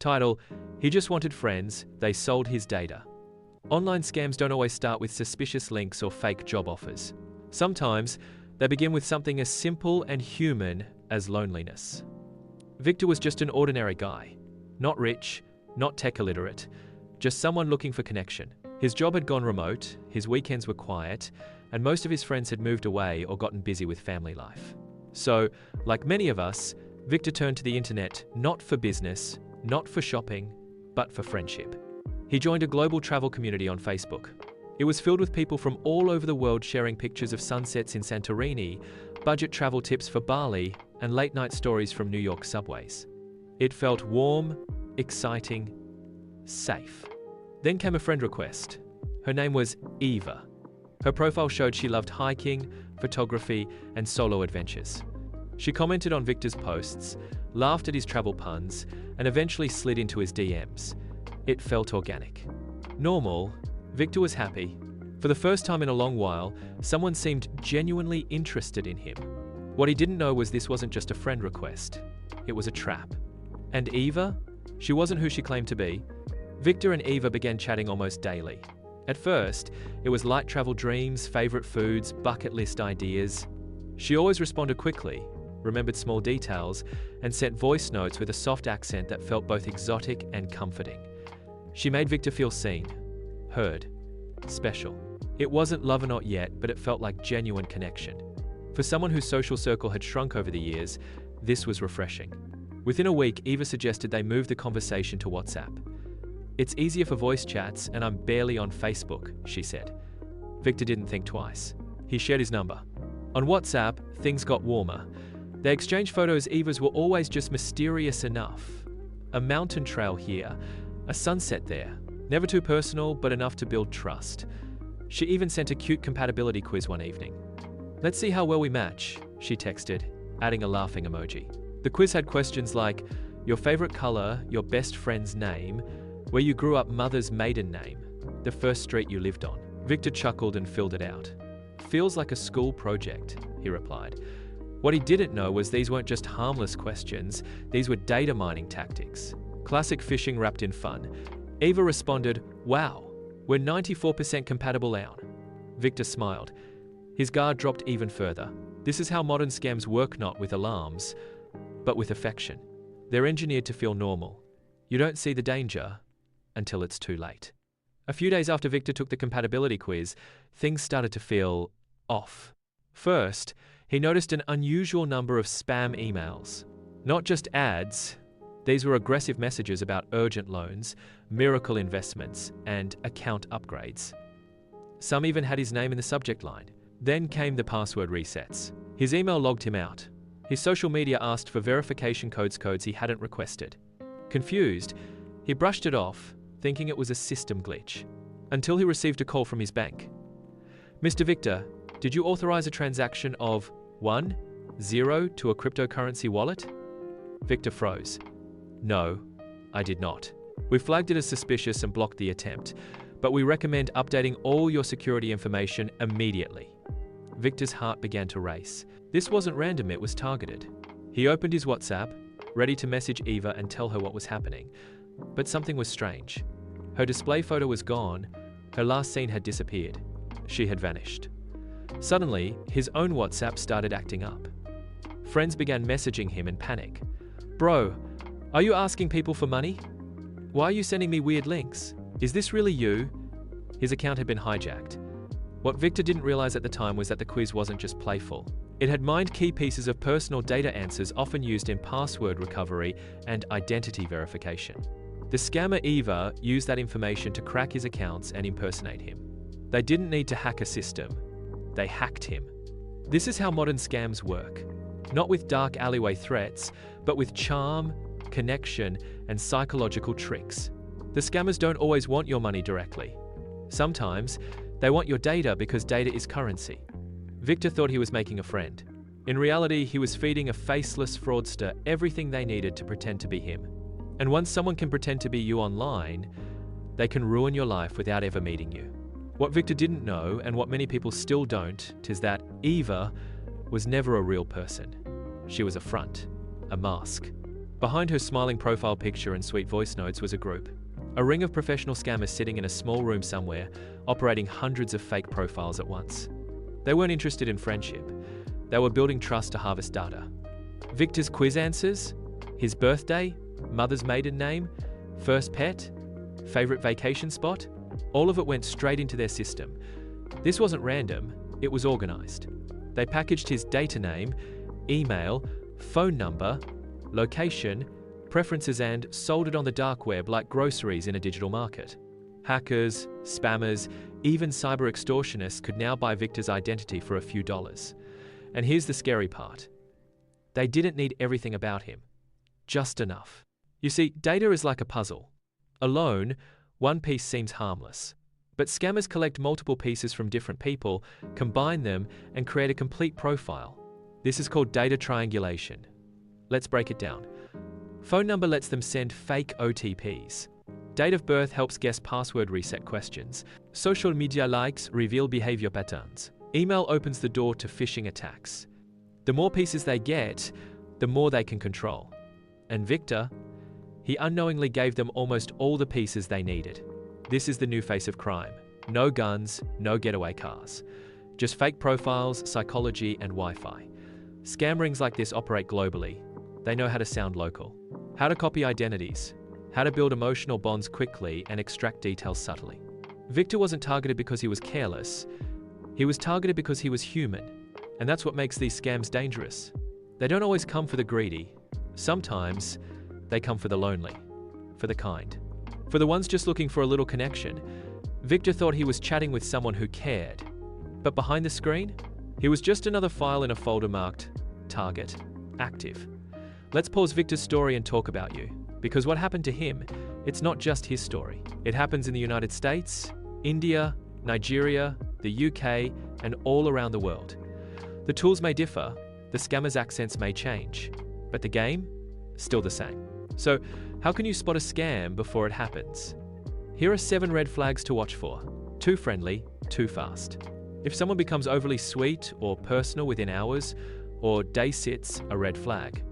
Title: He just wanted friends, they sold his data. Online scams don't always start with suspicious links or fake job offers. Sometimes they begin with something as simple and human as loneliness. Victor was just an ordinary guy. Not rich, not tech illiterate, just someone looking for connection. His job had gone remote, his weekends were quiet, and most of his friends had moved away or gotten busy with family life. So, like many of us, Victor turned to the internet not for business, not for shopping, but for friendship. He joined a global travel community on Facebook. It was filled with people from all over the world sharing pictures of sunsets in Santorini, budget travel tips for Bali, and late-night stories from New York subways. It felt warm, exciting, safe. Then came a friend request. Her name was Eva. Her profile showed she loved hiking, photography, and solo adventures. She commented on Victor's posts, laughed at his travel puns, and eventually slid into his DMs. It felt organic. Normal. Victor was happy. For the first time in a long while, someone seemed genuinely interested in him. What he didn't know was this wasn't just a friend request. It was a trap. And Eva? She wasn't who she claimed to be. Victor and Eva began chatting almost daily. At first, it was light travel dreams, favorite foods, bucket list ideas. She always responded quickly, remembered small details, and sent voice notes with a soft accent that felt both exotic and comforting. She made Victor feel seen, heard, special. It wasn't love or not yet, but it felt like genuine connection. For someone whose social circle had shrunk over the years, this was refreshing. Within a week, Eva suggested they move the conversation to WhatsApp. "It's easier for voice chats, and I'm barely on Facebook," she said. Victor didn't think twice. He shared his number. On WhatsApp, things got warmer. They exchanged photos. Eva's were always just mysterious enough. A mountain trail here, a sunset there. Never too personal, but enough to build trust. She even sent a cute compatibility quiz one evening. "Let's see how well we match," she texted, adding a laughing emoji. The quiz had questions like, your favorite color, your best friend's name, where you grew up, mother's maiden name, the first street you lived on. Victor chuckled and filled it out. "Feels like a school project," he replied. What he didn't know was these weren't just harmless questions, these were data mining tactics. Classic phishing wrapped in fun. Eva responded, "Wow, we're 94% compatible now." Victor smiled. His guard dropped even further. This is how modern scams work, not with alarms, but with affection. They're engineered to feel normal. You don't see the danger until it's too late. A few days after Victor took the compatibility quiz, things started to feel off. First, he noticed an unusual number of spam emails. Not just ads, these were aggressive messages about urgent loans, miracle investments, and account upgrades. Some even had his name in the subject line. Then came the password resets. His email logged him out. His social media asked for verification codes he hadn't requested. Confused, he brushed it off, thinking it was a system glitch, until he received a call from his bank. "Mr. Victor, did you authorize a transaction of 1,0 to a cryptocurrency wallet?" Victor froze. "No, I did not. We flagged it as suspicious and blocked the attempt, but we recommend updating all your security information immediately." Victor's heart began to race. This wasn't random, it was targeted. He opened his WhatsApp, ready to message Eva and tell her what was happening. But something was strange. Her display photo was gone, her last scene had disappeared. She had vanished. Suddenly, his own WhatsApp started acting up. Friends began messaging him in panic. "Bro, are you asking people for money? Why are you sending me weird links? Is this really you?" His account had been hijacked. What Victor didn't realize at the time was that the quiz wasn't just playful. It had mined key pieces of personal data answers often used in password recovery and identity verification. The scammer Eva used that information to crack his accounts and impersonate him. They didn't need to hack a system. They hacked him. This is how modern scams work. Not with dark alleyway threats, but with charm, connection, and psychological tricks. The scammers don't always want your money directly. Sometimes, they want your data because data is currency. Victor thought he was making a friend. In reality, he was feeding a faceless fraudster everything they needed to pretend to be him. And once someone can pretend to be you online, they can ruin your life without ever meeting you. What Victor didn't know, and what many people still don't, is that Eva was never a real person. She was a front, a mask. Behind her smiling profile picture and sweet voice notes was a group. A ring of professional scammers sitting in a small room somewhere, operating hundreds of fake profiles at once. They weren't interested in friendship. They were building trust to harvest data. Victor's quiz answers, his birthday, mother's maiden name, first pet, favorite vacation spot, all of it went straight into their system. This wasn't random, it was organized. They packaged his data name, email, phone number, location, preferences and sold it on the dark web like groceries in a digital market. Hackers, spammers, even cyber extortionists could now buy Victor's identity for a few dollars. And here's the scary part. They didn't need everything about him, just enough. You see, data is like a puzzle. Alone, one piece seems harmless. But scammers collect multiple pieces from different people, combine them, and create a complete profile. This is called data triangulation. Let's break it down. Phone number lets them send fake OTPs. Date of birth helps guess password reset questions. Social media likes reveal behavior patterns. Email opens the door to phishing attacks. The more pieces they get, the more they can control. And Victor, he unknowingly gave them almost all the pieces they needed. This is the new face of crime. No guns, no getaway cars. Just fake profiles, psychology, and Wi-Fi. Scam rings like this operate globally. They know how to sound local, how to copy identities, how to build emotional bonds quickly and extract details subtly. Victor wasn't targeted because he was careless. He was targeted because he was human. And that's what makes these scams dangerous. They don't always come for the greedy. Sometimes they come for the lonely, for the kind, for the ones just looking for a little connection. Victor thought he was chatting with someone who cared. But behind the screen, he was just another file in a folder marked Target, Active. Let's pause Victor's story and talk about you. Because what happened to him, it's not just his story. It happens in the United States, India, Nigeria, the UK, and all around the world. The tools may differ, the scammers' accents may change, but the game, still the same. So, how can you spot a scam before it happens? Here are 7 red flags to watch for. Too friendly, too fast. If someone becomes overly sweet or personal within hours, or day sits, a red flag.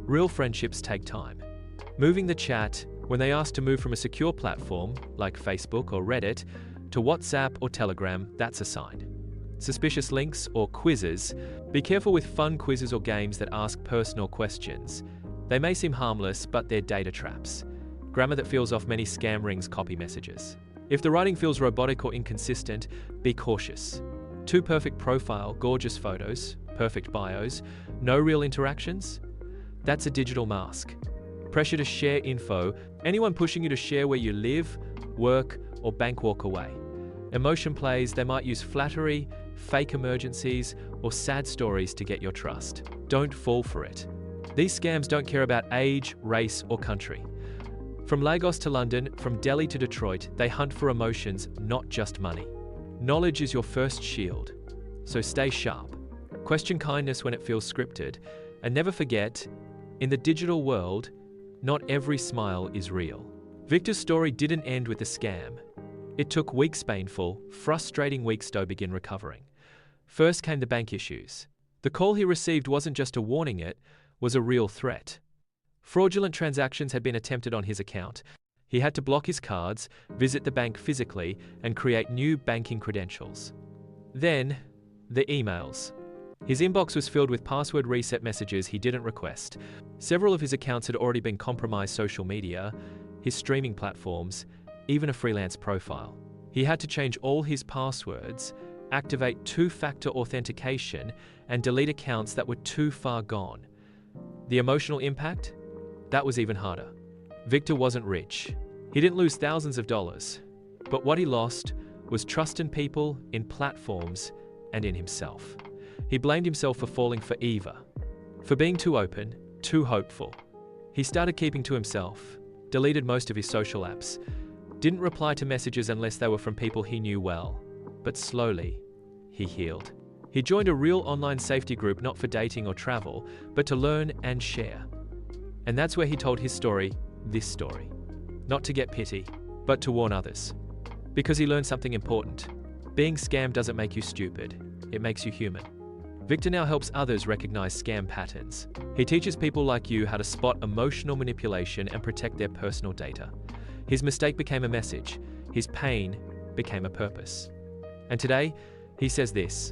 Real friendships take time. Moving the chat, when they ask to move from a secure platform, like Facebook or Reddit, to WhatsApp or Telegram, that's a sign. Suspicious links or quizzes, be careful with fun quizzes or games that ask personal questions. They may seem harmless, but they're data traps. Grammar that feels off, many scam rings copy messages. If the writing feels robotic or inconsistent, be cautious. Too perfect profile, gorgeous photos, perfect bios, no real interactions? That's a digital mask. Pressure to share info, anyone pushing you to share where you live, work, or bank, walk away. Emotion plays, they might use flattery, fake emergencies, or sad stories to get your trust. Don't fall for it. These scams don't care about age, race, or country. From Lagos to London, from Delhi to Detroit, they hunt for emotions, not just money. Knowledge is your first shield, so stay sharp. Question kindness when it feels scripted, and never forget, in the digital world, not every smile is real. Victor's story didn't end with a scam. It took weeks, painful, frustrating weeks to begin recovering. First came the bank issues. The call he received wasn't just a warning, it was a real threat. Fraudulent transactions had been attempted on his account. He had to block his cards, visit the bank physically, and create new banking credentials. Then, the emails. His inbox was filled with password reset messages he didn't request. Several of his accounts had already been compromised: social media, his streaming platforms, even a freelance profile. He had to change all his passwords, activate 2-factor authentication, and delete accounts that were too far gone. The emotional impact? That was even harder. Victor wasn't rich. He didn't lose thousands of dollars. But what he lost was trust in people, in platforms, and in himself. He blamed himself for falling for Eva, for being too open, too hopeful. He started keeping to himself, deleted most of his social apps, didn't reply to messages unless they were from people he knew well. But slowly, he healed. He joined a real online safety group, not for dating or travel, but to learn and share. And that's where he told his story, this story. Not to get pity, but to warn others. Because he learned something important. Being scammed doesn't make you stupid, it makes you human. Victor now helps others recognize scam patterns. He teaches people like you how to spot emotional manipulation and protect their personal data. His mistake became a message. His pain became a purpose. And today, he says this: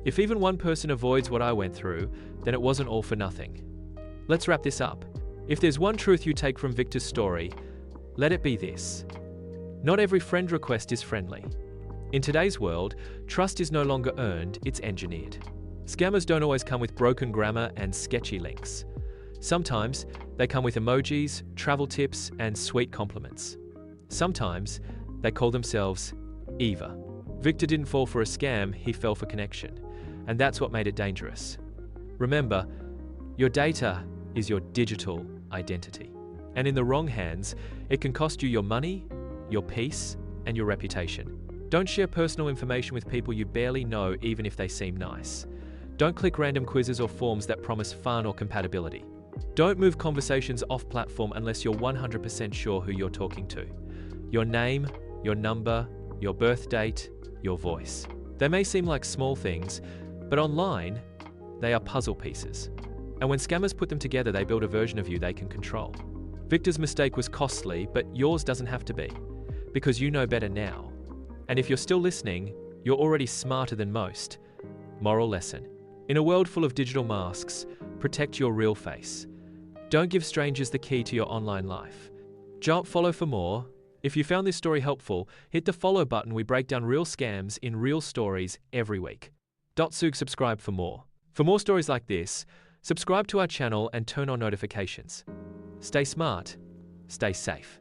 if even one person avoids what I went through, then it wasn't all for nothing. Let's wrap this up. If there's one truth you take from Victor's story, let it be this: not every friend request is friendly. In today's world, trust is no longer earned, it's engineered. Scammers don't always come with broken grammar and sketchy links. Sometimes they come with emojis, travel tips, and sweet compliments. Sometimes they call themselves Eva. Victor didn't fall for a scam, he fell for connection. And that's what made it dangerous. Remember, your data is your digital identity. And in the wrong hands, it can cost you your money, your peace, and your reputation. Don't share personal information with people you barely know, even if they seem nice. Don't click random quizzes or forms that promise fun or compatibility. Don't move conversations off platform unless you're 100% sure who you're talking to. Your name, your number, your birth date, your voice. They may seem like small things, but online, they are puzzle pieces. And when scammers put them together, they build a version of you they can control. Victor's mistake was costly, but yours doesn't have to be, because you know better now. And if you're still listening, you're already smarter than most. Moral lesson: in a world full of digital masks, protect your real face. Don't give strangers the key to your online life. Jump follow for more. If you found this story helpful, hit the follow button. We break down real scams in real stories every week. Subscribe for more. For more stories like this, subscribe to our channel and turn on notifications. Stay smart, stay safe.